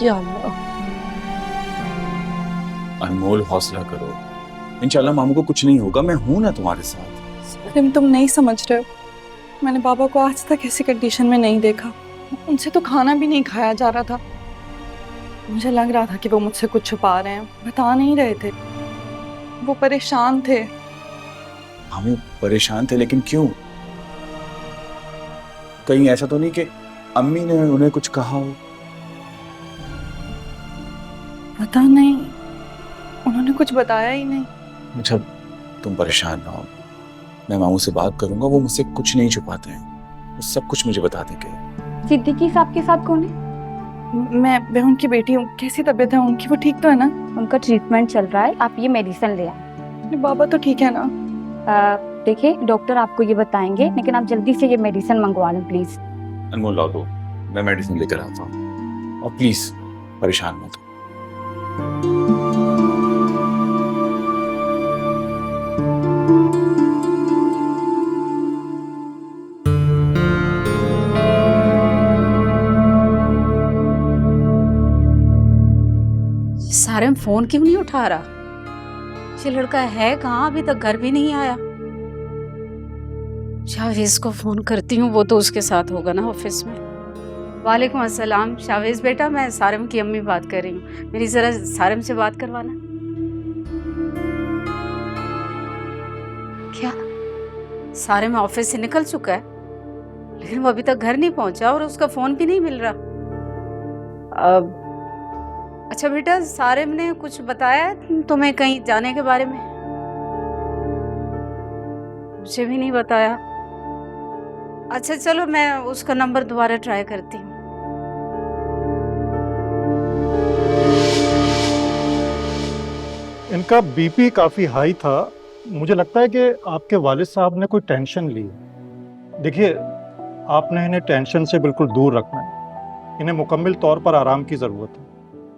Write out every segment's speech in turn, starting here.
या अल्लाह। अनमोल हौसला करो, इंशाल्लाह मामू को कुछ नहीं होगा, मैं हूं ना तुम्हारे साथ। सारिम तुम नहीं समझ रहे हो, मैंने बाबा को आज तक ऐसी कंडीशन में नहीं देखा। उनसे तो खाना भी नहीं खाया जा रहा था। मुझे लग रहा था कि वो मुझसे कुछ छुपा रहे हैं, बता नहीं रहे थे। वो परेशान थे। मामू परेशान थे, लेकिन क्यों? कहीं ऐसा तो नहीं कि अम्मी ने उन्हें कुछ कहा हो? पता नहीं, उन्होंने कुछ बताया ही नहीं। अच्छा तुम परेशान ना हो, मैं मामू से बात करूंगा, वो मुझसे कुछ नहीं छुपाते हैं, वो सब कुछ मुझे बता देंगे। सिद्दीकी साहब के साथ कौन है? मैं उनकी बेटी हूँ। कैसी तबीयत है उनकी? वो ठीक तो है ना? उनका ट्रीटमेंट चल रहा है, आप ये मेडिसिन ले आए। बाबा तो ठीक है ना? देखिए डॉक्टर आपको ये बताएंगे, लेकिन आप जल्दी से ये मेडिसिन मंगवा लें प्लीज। अनमोल लाओ दो, मैं मेडिसिन लेकर आता हूँ, और प्लीज परेशान मत हो। सारिम फोन क्यों नहीं उठा रहा? ये लड़का है कहाँ? अभी तक घर भी नहीं आया। शावेज को फोन करती हूँ, वो तो उसके साथ होगा ना ऑफिस में। वालेकुम अस्सलाम। शावेज बेटा, मैं सारिम की अम्मी बात कर रही हूँ, मेरी जरा सारिम से बात करवाना। क्या? सारिम ऑफिस से निकल चुका है, लेकिन वो अभी तक घर नहीं पहुंचा और उसका फोन भी नहीं मिल रहा। अच्छा बेटा, सारिम ने कुछ बताया तुम्हें कहीं जाने के बारे में? मुझे भी नहीं बताया। अच्छा चलो, मैं उसका नंबर दोबारा ट्राई करती हूँ। इनका बीपी काफी हाई था, मुझे लगता है कि आपके वालिद साहब ने कोई टेंशन ली है। देखिए, आपने इन्हें टेंशन से बिल्कुल दूर रखना है, इन्हें मुकम्मल तौर पर आराम की ज़रूरत है।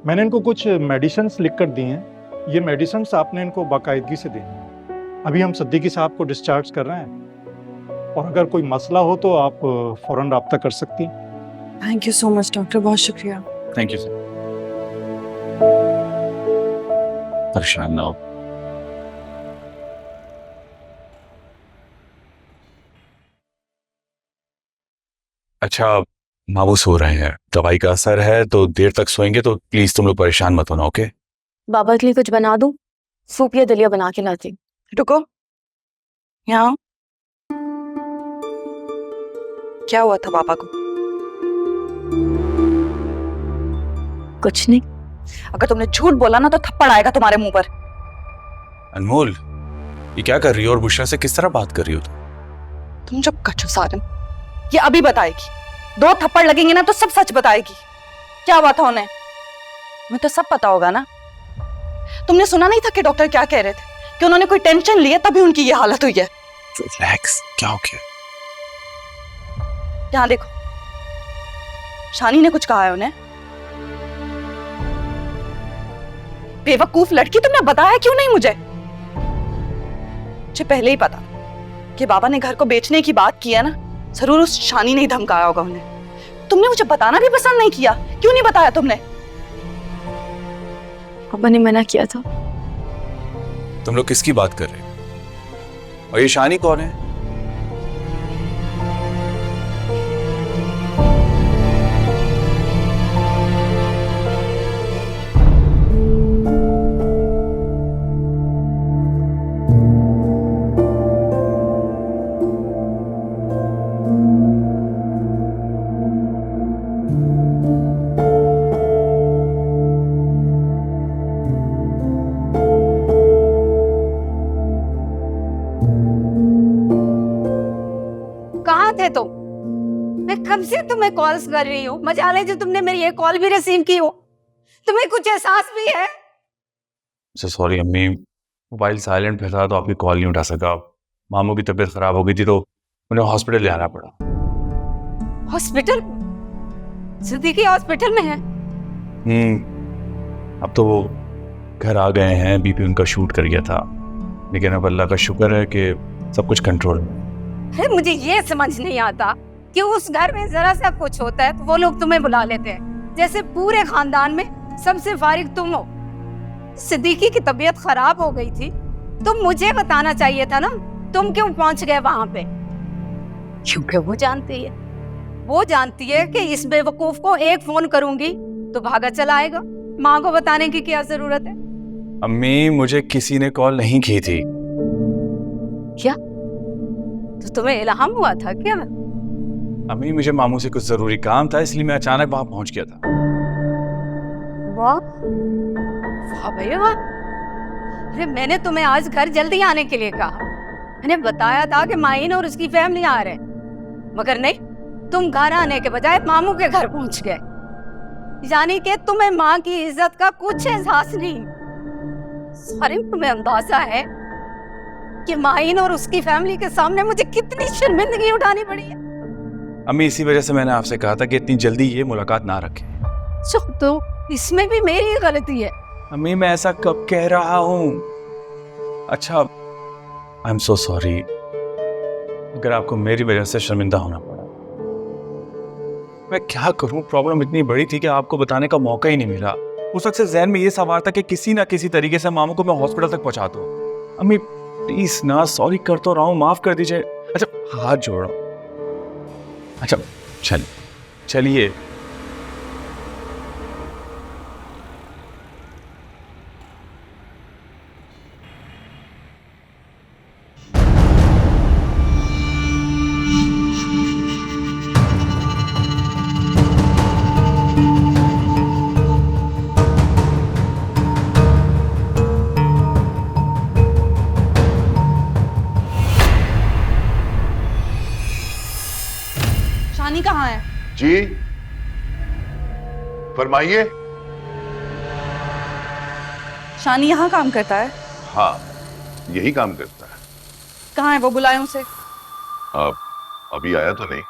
मैंने इनको कुछ मेडिसिन्स लिख कर दी हैं, ये मेडिसिन्स आपने इनको बाकायदगी से देनी है। अभी हम सिद्दीकी साहब को डिस्चार्ज कर रहे हैं, और अगर कोई मसला हो तो आप फ़ौरन रब्ता कर सकती हैं। Thank you so much doctor, बहुत शुक्रिया। Thank you sir. परेशान ना हो। अच्छा मामू सो रहे हैं, दवाई का असर है तो देर तक सोएंगे, तो प्लीज तुम लोग परेशान मत होना, ओके? बाबा के लिए कुछ बना दूं? सूप या दलिया बना के लाती। रुको, यहाँ क्या हुआ था पापा को? कुछ नहीं। अगर तुमने झूठ बोला ना तो थप्पड़ आएगा तुम्हारे मुंह पर। अनमोल, ये क्या कर रही हो और बुशरा से किस तरह बात कर रही हो तुम चुप कर, सारिम, ये अभी बताएगी। 2 थप्पड़ लगेंगे ना तो सब सच बताएगी। क्या हुआ था उन्हें? मैं तो सब पता होगा ना। तुमने सुना नहीं था कि डॉक्टर क्या कह रहे थे कि उन्होंने कोई टेंशन ली है तभी उनकी ये हालत हुई है। रिलैक्स, क्या हो गया? यहाँ देखो, शानी ने कुछ कहा है उन्हें। बेवकूफ लड़की, तुमने बताया क्यों नहीं मुझे? मुझे पहले ही पता कि बाबा ने घर को बेचने की बात की है ना, जरूर उस शानी ने ही धमकाया होगा उन्हें। तुमने मुझे बताना भी पसंद नहीं किया, क्यों नहीं बताया तुमने? पापा ने मना किया था। तुम लोग किसकी बात कर रहे हो? और ये शानी कौन है? कहाँ थे तुम? मैं कब से तुम्हें कॉल्स कर रही हूँ, मजा ले जो तुमने मेरी एक कॉल भी रिसीव की हो। तुम्हें कुछ एहसास भी है? सॉरी अम्मी, मोबाइल साइलेंट पे था तो आपकी कॉल नहीं उठा सका। मामू की तबीयत खराब हो गई थी तो उन्हें हॉस्पिटल ले आना पड़ा। हॉस्पिटल? सिद्दीकी हॉस्पिटल में है? अब तो वो घर आ गए हैं, बीपी उनका शूट कर गया था, लेकिन अब अल्लाह का शुक्र है कि सब कुछ कंट्रोल में। अरे मुझे ये समझ नहीं आता कि उस घर में जरा सा कुछ होता है तो वो लोग तुम्हें बुला लेते हैं, जैसे पूरे खानदान में सबसे फारिग तुम हो। सिद्दीकी की तबीयत खराब हो गई थी तो मुझे बताना चाहिए था ना, तुम क्यों पहुंच गए वहां पे? क्योंकि वो जानती है कि इस बेवकूफ को एक फोन करूंगी तो भागा चला आएगा। माँ को बताने की क्या जरूरत है? अम्मी मुझे किसी ने कॉल नहीं की थी। क्या तो तुम्हें इल्हाम हुआ था क्या? अम्मी मुझे मामू से कुछ जरूरी काम था, इसलिए मैं अचानक वहां पहुंच गया था। वाह वाह भैया वाह। अरे मैंने तुम्हें आज घर जल्दी आने के लिए कहा, मैंने बताया था कि माइन और उसकी फैमिली आ रहे हैं, मगर नहीं, तुम घर आने के बजाय मामू के घर पहुंच गए। यानी कि तुम्हें माँ की इज्जत का कुछ एहसास नहीं। सारिम, तुम्हें अंदाजा है कि माइन और उसकी फैमिली के सामने मुझे कितनी शर्मिंदगी उठानी पड़ी है? अम्मी इसी वजह से मैंने आपसे कहा था कि इतनी जल्दी ये मुलाकात ना रखें। तो इसमें भी मेरी गलती है। अम्मी मैं ऐसा कब कह रहा हूं? अच्छा, आई एम सो सॉरी अगर आपको मेरी वजह से शर्मिंदा होना पड़ा। मैं क्या करूं, प्रॉब्लम इतनी बड़ी थी कि आपको बताने का मौका ही नहीं मिला। उस वक्त से ज़हन में ये सवार था कि किसी ना किसी तरीके से मामू को मैं हॉस्पिटल तक पहुंचा दूं। अम्मी प्लीज ना, सॉरी कर तो रहा हूं, माफ कर दीजिए। अच्छा हाथ जोड़ रहा हूं। अच्छा चलिए। शानी कहाँ है? जी फरमाइए। शानी यहाँ काम करता है? हाँ यही काम करता है। कहाँ है वो, बुलाए उसे। अभी आया तो नहीं,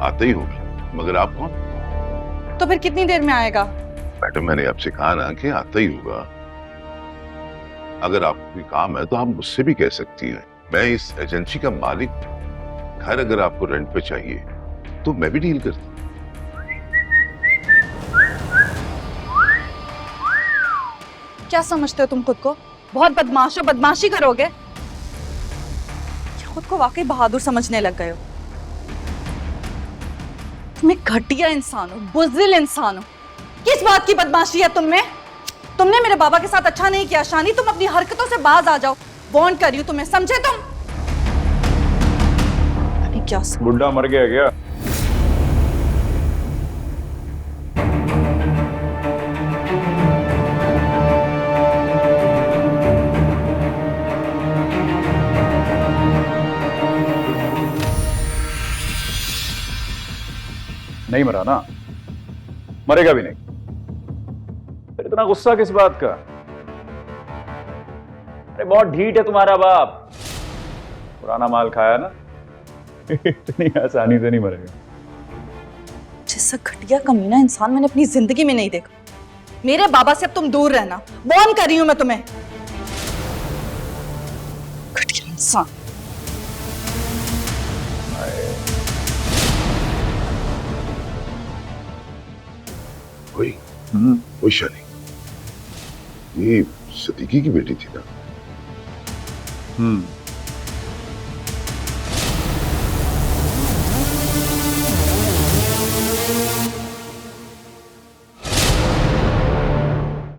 आते ही होगा। मगर आप कौन? तो फिर कितनी देर में आएगा? मैडम मैंने आपसे कहा ना कि आता ही होगा। अगर आपको कोई काम है तो आप मुझसे भी कह सकती हैं। मैं इस एजेंसी का मालिक हूं। घर अगर आपको रेंट पे चाहिए तो मैं भी डील करता हूं। क्या समझते हो तुम खुद को? बहुत बदमाश हो, बदमाशी करोगे? खुद को वाकई बहादुर समझने लग गए हो। तुम एक घटिया इंसान हो, बुज़दिल इंसान हो। किस बात की बदमाशी है तुम में? तुमने मेरे बाबा के साथ अच्छा नहीं किया शानी, तुम अपनी हरकतों से बाज आ जाओ। वार्न कर रही हूं तुम्हें, समझे तुम? अरे क्या बुड्ढा मर गया क्या? नहीं मरा ना, मरेगा भी नहीं। फिर इतना गुस्सा किस बात का? अरे बहुत ढीठ है तुम्हारा बाप, पुराना माल खाया ना। इतनी आसानी से नहीं मरेगा। जैसा घटिया कमीना इंसान मैंने अपनी जिंदगी में नहीं देखा। मेरे बाबा से अब तुम दूर रहना, वार्न कर रही हूं मैं तुम्हें। घटिया इंसान। वही शानी, ये सिद्दीकी की बेटी थी ना?